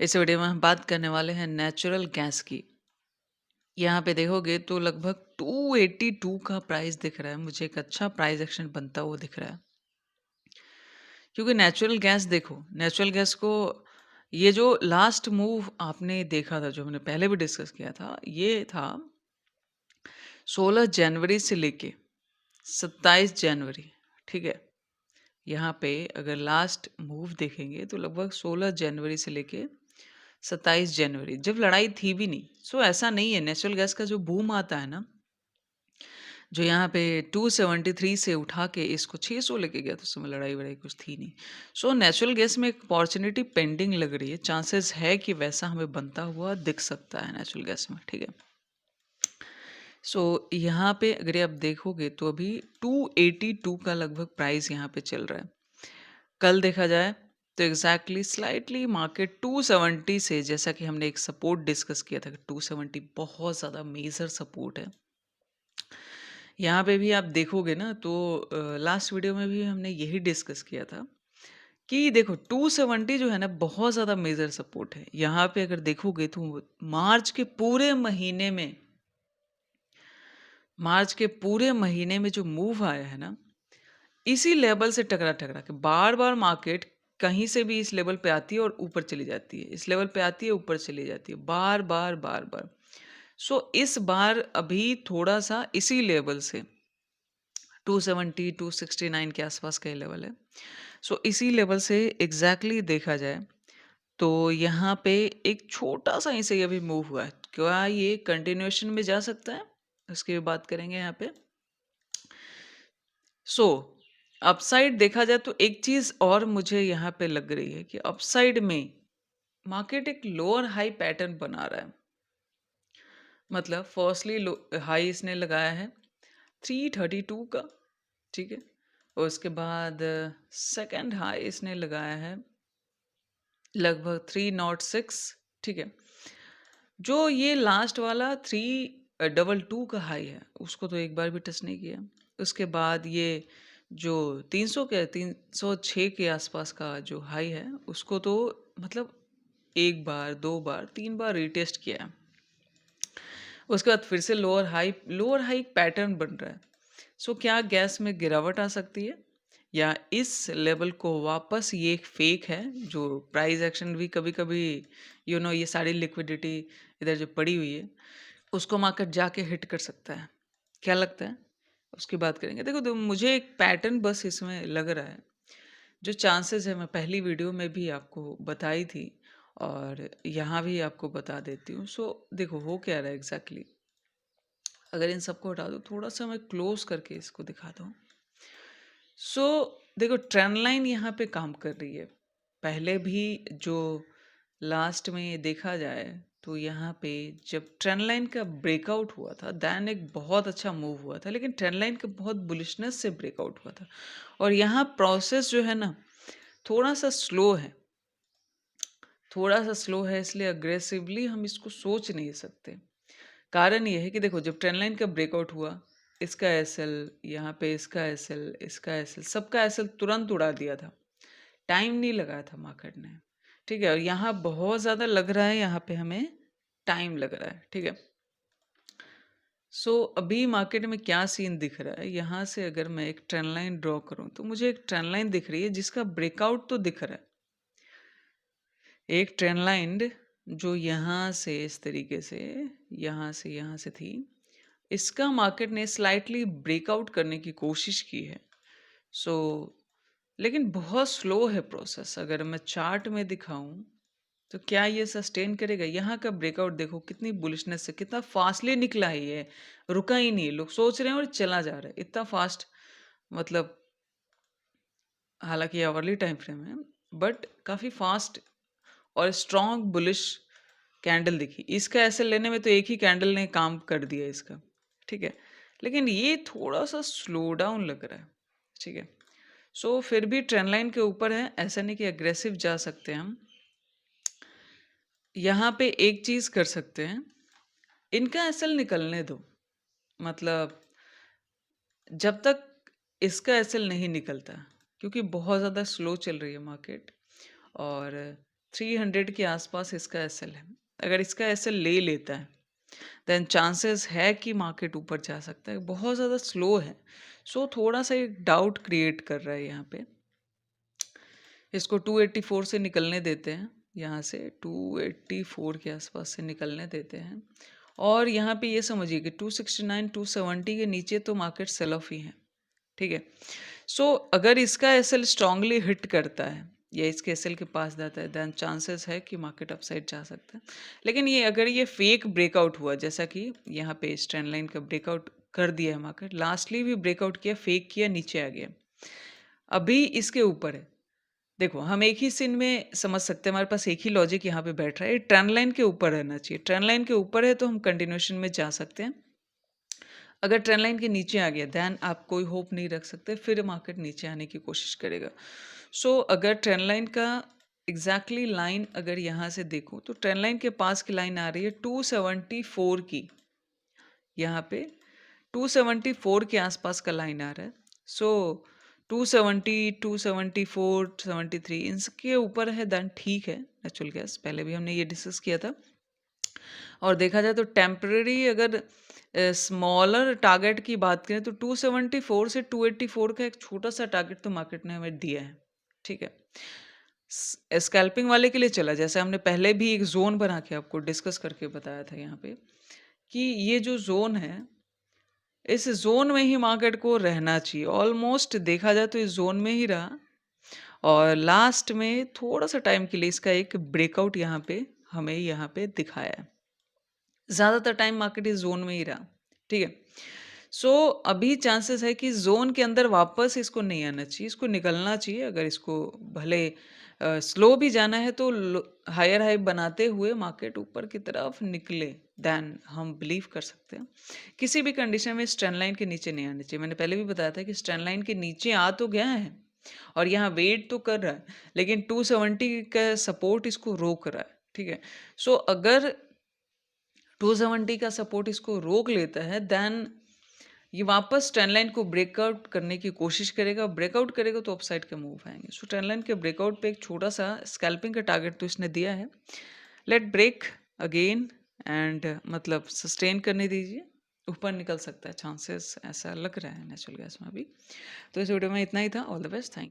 इस वीडियो में हम बात करने वाले हैं नेचुरल गैस की। यहाँ पे देखोगे तो लगभग 282 का प्राइस दिख रहा है। मुझे एक अच्छा प्राइस एक्शन बनता हुआ दिख रहा है। क्योंकि नेचुरल गैस देखो, नेचुरल गैस को ये जो लास्ट मूव आपने देखा था, जो हमने पहले भी डिस्कस किया था, ये था 16 जनवरी से लेके 27 जनवरी, ठीक है? यहाँ पे अगर लास्ट मूव देखेंगे तो लगभग 16 जनवरी से लेके 27 जनवरी, जब लड़ाई थी भी नहीं। सो ऐसा नहीं है, नेचुरल गैस का जो बूम आता है ना, जो यहाँ पे 273 से उठा के इसको 600 लेके गया, तो उस समय लड़ाई वड़ाई कुछ थी नहीं। सो नेचुरल गैस में एक अपॉर्चुनिटी पेंडिंग लग रही है, चांसेस है कि वैसा हमें बनता हुआ दिख सकता है नेचुरल गैस में, ठीक है। सो यहाँ पे अगर आप देखोगे तो अभी 282 का लगभग प्राइस यहाँ पे चल रहा है। कल देखा जाए तो एग्जैक्टली स्लाइटली मार्केट 270 से, जैसा कि हमने एक सपोर्ट डिस्कस किया था कि 270 बहुत ज़्यादा मेजर सपोर्ट है। यहाँ पे भी आप देखोगे ना तो लास्ट वीडियो में भी हमने यही डिस्कस किया था कि देखो 270 जो है ना बहुत ज़्यादा मेजर सपोर्ट है। यहाँ पे अगर देखोगे तो मार्च के पूरे महीने में जो मूव आया है ना, इसी लेवल से टकरा टकरा के बार बार मार्केट कहीं से भी इस लेवल पे आती है और ऊपर चली जाती है, इस लेवल पे आती है ऊपर चली जाती है, बार बार बार बार। सो इस बार अभी थोड़ा सा इसी लेवल से 270 269 के आसपास का लेवल है। सो इसी लेवल से एग्जैक्टली देखा जाए तो यहाँ पे एक छोटा सा ही से अभी मूव हुआ है। क्या ये कंटिन्यूएशन में जा सकता है, उसकी भी बात करेंगे यहाँ पे। सो अपसाइड देखा जाए तो एक चीज और मुझे यहाँ पे लग रही है कि अपसाइड में मार्केट एक लोअर हाई पैटर्न बना रहा है। मतलब फर्स्टली हाई इसने लगाया है 332 का, ठीक है। और उसके बाद सेकंड हाई इसने लगाया है लगभग 306, ठीक है। जो ये लास्ट वाला 322 का हाई है उसको तो एक बार भी टच नहीं किया। उसके बाद ये जो 306 के आसपास का जो हाई है उसको तो मतलब एक बार, दो बार, तीन बार रीटेस्ट किया है। उसके बाद फिर से लोअर हाई पैटर्न बन रहा है। सो क्या गैस में गिरावट आ सकती है, या इस लेवल को वापस, ये एक फेक है जो प्राइस एक्शन भी कभी कभी ये सारी लिक्विडिटी इधर जो पड़ी हुई है उसको मार्केट जाके हिट कर सकता है। क्या लगता है, उसकी बात करेंगे। देखो तो मुझे एक पैटर्न बस इसमें लग रहा है, जो चांसेस है मैं पहली वीडियो में भी आपको बताई थी और यहाँ भी आपको बता देती हूँ। सो देखो हो क्या रहा है एग्जैक्टली। अगर इन सबको हटा दो, थोड़ा सा मैं क्लोज करके इसको दिखा दूँ। सो देखो ट्रेंड लाइन यहाँ पे काम कर रही है। पहले भी जो लास्ट में देखा जाए तो यहाँ पे जब ट्रेंड लाइन का ब्रेकआउट हुआ था दैन एक बहुत अच्छा मूव हुआ था, लेकिन ट्रेंड लाइन का बहुत बुलिशनेस से ब्रेकआउट हुआ था। और यहाँ प्रोसेस जो है ना थोड़ा सा स्लो है, थोड़ा सा स्लो है, इसलिए अग्रेसिवली हम इसको सोच नहीं सकते। कारण ये है कि देखो जब ट्रेंड लाइन का ब्रेकआउट हुआ, इसका एसएल, यहाँ पे इसका एसएल, इसका एसएल, सबका एसएल तुरंत उड़ा दिया था। टाइम नहीं लगाया था मार्केट ने, ठीक है। और यहाँ बहुत ज़्यादा लग रहा है, यहाँ पे हमें टाइम लग रहा है, ठीक है। सो अभी मार्केट में क्या सीन दिख रहा है, यहाँ से अगर मैं एक ट्रेंड लाइन ड्रॉ करूँ तो मुझे एक ट्रेंड लाइन दिख रही है जिसका ब्रेकआउट तो दिख रहा है। एक ट्रेंड लाइन जो यहाँ से इस तरीके से, यहाँ से थी, इसका मार्केट ने स्लाइटली ब्रेकआउट करने की कोशिश की है। सो लेकिन बहुत स्लो है प्रोसेस। अगर मैं चार्ट में दिखाऊं तो क्या ये सस्टेन करेगा? यहाँ का ब्रेकआउट देखो कितनी बुलिशनेस से, कितना फास्टली निकला है ये, रुका ही नहीं। लोग सोच रहे हैं और चला जा रहा है इतना फास्ट। मतलब हालांकि आवरली टाइम फ्रेम है बट काफ़ी फास्ट और स्ट्रॉन्ग बुलिश कैंडल दिखी। इसका ऐसे लेने में तो एक ही कैंडल ने काम कर दिया इसका, ठीक है। लेकिन ये थोड़ा सा स्लो डाउन लग रहा है, ठीक है। सो फिर भी ट्रेंड लाइन के ऊपर है, ऐसा नहीं कि अग्रेसिव जा सकते हम। यहाँ पे एक चीज़ कर सकते हैं, इनका एसएल निकलने दो। मतलब जब तक इसका एसएल नहीं निकलता, क्योंकि बहुत ज़्यादा स्लो चल रही है मार्केट, और 300 के आसपास इसका एसएल है। अगर इसका एसएल ले लेता है देन चांसेस है कि मार्केट ऊपर जा सकता है। बहुत ज़्यादा स्लो है, सो थोड़ा सा एक डाउट क्रिएट कर रहा है यहाँ पे। इसको 284 से निकलने देते हैं, यहाँ से 284 के आसपास से निकलने देते हैं। और यहाँ पे ये समझिए कि 269 270 के नीचे तो मार्केट सेल ऑफ ही है, ठीक है। सो अगर इसका एसएल स्ट्रांगली हिट करता है या इसके एसएल के पास जाता है देन चांसेस है कि मार्केट अपसाइड जा सकता है। लेकिन ये अगर ये फेक ब्रेकआउट हुआ, जैसा कि यहाँ पे इस ट्रेंड लाइन का ब्रेकआउट कर दिया है मार्केट, लास्टली भी ब्रेकआउट किया, फेक किया, नीचे आ गया, अभी इसके ऊपर है। देखो हम एक ही सीन में समझ सकते हैं, हमारे पास एक ही लॉजिक यहाँ पे बैठ रहा है, ट्रेंड लाइन के ऊपर रहना चाहिए। ट्रेंड लाइन के ऊपर है तो हम कंटिन्यूएशन में जा सकते हैं। अगर ट्रेंड लाइन के नीचे आ गया देन आप कोई होप नहीं रख सकते, फिर मार्केट नीचे आने की कोशिश करेगा। सो अगर ट्रेंड लाइन का एग्जैक्टली लाइन अगर यहाँ से देखूँ तो ट्रेंड लाइन के पास की लाइन आ रही है 274 की, यहाँ पे 274 के आसपास का लाइन आ रहा है। सो 270 274 73 इनके ऊपर है देन ठीक है, नेचुरल गैस पहले भी हमने ये डिस्कस किया था। और देखा जाए तो टेम्परेरी अगर स्मॉलर टारगेट की बात करें तो 274 से 284 का एक छोटा सा टारगेट तो मार्केट ने हमें दिया है, ठीक है। स्कैल्पिंग वाले के लिए चला, जैसे हमने पहले भी एक जोन बना के आपको डिस्कस करके बताया था यहाँ पे कि ये जो जोन है इस जोन में ही मार्केट को रहना चाहिए। ऑलमोस्ट देखा जाए तो इस जोन में ही रहा और लास्ट में थोड़ा सा टाइम के लिए इसका एक ब्रेकआउट यहाँ पे हमें यहाँ पे दिखाया है। ज़्यादातर टाइम मार्केट इस जोन में ही रहा, ठीक है। सो अभी चांसेस है कि जोन के अंदर वापस इसको नहीं आना चाहिए, इसको निकलना चाहिए। अगर इसको भले स्लो भी जाना है तो हायर हाई बनाते हुए मार्केट ऊपर की तरफ निकले देन हम बिलीव कर सकते हैं। किसी भी कंडीशन में स्ट्रेंड लाइन के नीचे नहीं आना चाहिए। मैंने पहले भी बताया था कि स्ट्रेंड लाइन के नीचे आ तो गया है और यहाँ वेट तो कर रहा है, लेकिन 270 का सपोर्ट इसको रोक रहा है, ठीक है। सो अगर 270 का सपोर्ट इसको रोक लेता है देन ये वापस ट्रेंड लाइन को ब्रेकआउट करने की कोशिश करेगा। ब्रेकआउट करेगा तो अपसाइड के मूव आएंगे। सो ट्रेंड लाइन के ब्रेकआउट पे एक छोटा सा स्कैल्पिंग का टारगेट तो इसने दिया है। लेट ब्रेक अगेन एंड मतलब सस्टेन करने दीजिए, ऊपर निकल सकता है चांसेस ऐसा लग रहा है नेचुरल गैस में अभी। तो इस वीडियो में इतना ही था। All the best, thank